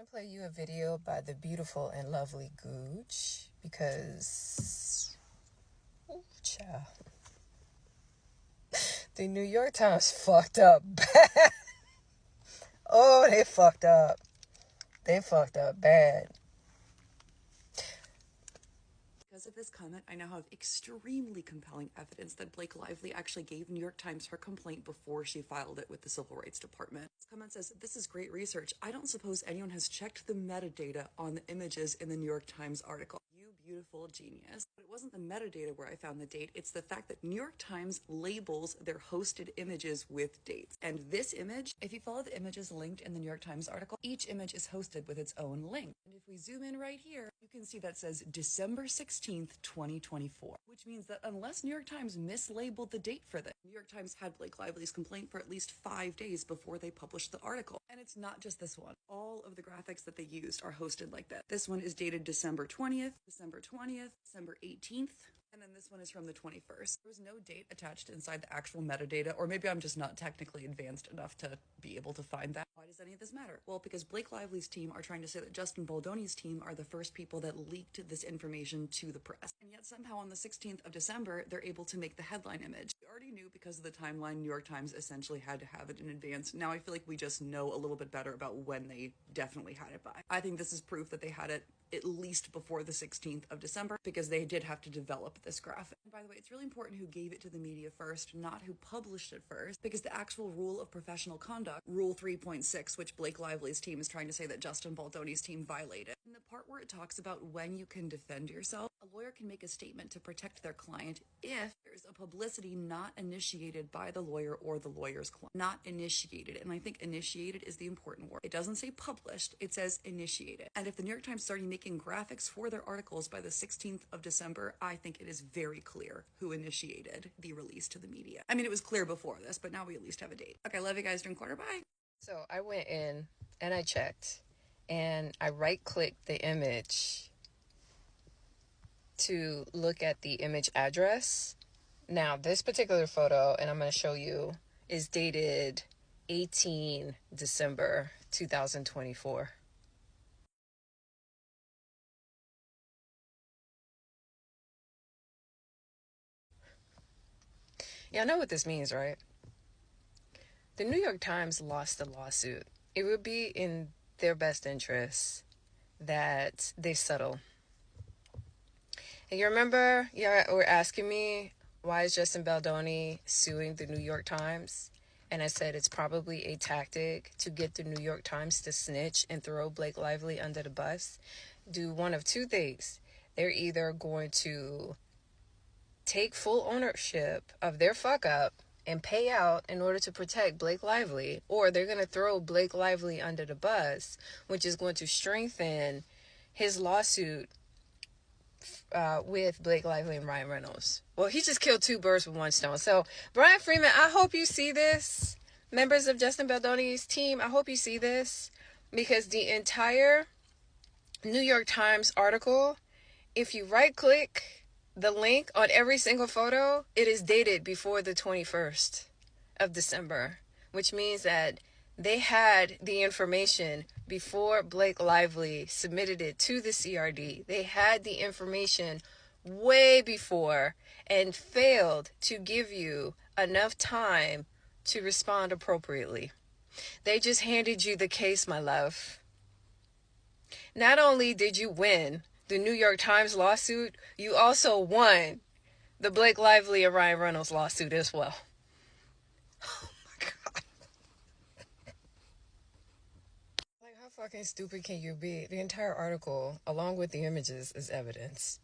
going to play you a video by the beautiful and lovely Gooch because, ooh, child, the New York Times fucked up bad. Oh, they fucked up. They fucked up bad. Because of this comment, I now have extremely compelling evidence that Blake Lively actually gave New York Times her complaint before she filed it with the Civil Rights Department. This comment says, "This is great research. I don't suppose anyone has checked the metadata on the images in the New York Times article. You beautiful genius." But it wasn't the metadata where I found the date. It's the fact that New York Times labels their hosted images with dates. And this image, if you follow the images linked in the New York Times article, each image is hosted with its own link. And if we zoom in right here, you can see that says December 16th, 2024, which means that unless New York Times mislabeled the date for this, New York Times had Blake Lively's complaint for at least 5 days before they published the article. And it's not just this one. All of the graphics that they used are hosted like that. This one is dated December 20th, December 20th, December 18th, and then this one is from the 21st. There was no date attached inside the actual metadata, or maybe I'm just not technically advanced enough to be able to find that. Why does any of this matter? Well, because Blake Lively's team are trying to say that Justin Baldoni's team are the first people that leaked this information to the press. And yet somehow on the 16th of December, they're able to make the headline image. We already knew because of the timeline, New York Times essentially had to have it in advance. Now I feel like we just know a little bit better about when they definitely had it by. I think this is proof that they had it at least before the 16th of December, because they did have to develop this graphic. And by the way, it's really important who gave it to the media first, not who published it first, because the actual rule of professional conduct, Rule 3.6, which Blake Lively's team is trying to say that Justin Baldoni's team violated, in the part where it talks about when you can defend yourself, a lawyer can make a statement to protect their client if there's a publicity not initiated by the lawyer or the lawyer's client. Not initiated. And I think initiated is the important word. It doesn't say published, it says initiated. And if the New York Times started making graphics for their articles by the 16th of December, I think it is very clear who initiated the release to the media. I mean, it was clear before this, but now we at least have a date. Okay, love you guys, drink quarter, bye. So I went in and I checked and I right-clicked the image to look at the image address. Now, this particular photo, and I'm going to show you, is dated 18 December 2024. Y'all know what this means, right? The New York Times lost the lawsuit. It would be in their best interest that they settle. And you remember, y'all were asking me, why is Justin Baldoni suing the New York Times? And I said it's probably a tactic to get the New York Times to snitch and throw Blake Lively under the bus. Do one of two things. They're either going to take full ownership of their fuck up and pay out in order to protect Blake Lively, or they're going to throw Blake Lively under the bus, which is going to strengthen his lawsuit with Blake Lively and Ryan Reynolds. Well, he just killed two birds with one stone. So, Brian Freeman, I hope you see this. Members of Justin Baldoni's team, I hope you see this, because the entire New York Times article, if you right-click the link on every single photo, it is dated before the 21st of December, which means that they had the information before Blake Lively submitted it to the CRD. They had the information way before and failed to give you enough time to respond appropriately. They just handed you the case, my love. Not only did you win the New York Times lawsuit, you also won the Blake Lively and Ryan Reynolds lawsuit as well. Oh my God. Like, how fucking stupid can you be? The entire article, along with the images, is evidence.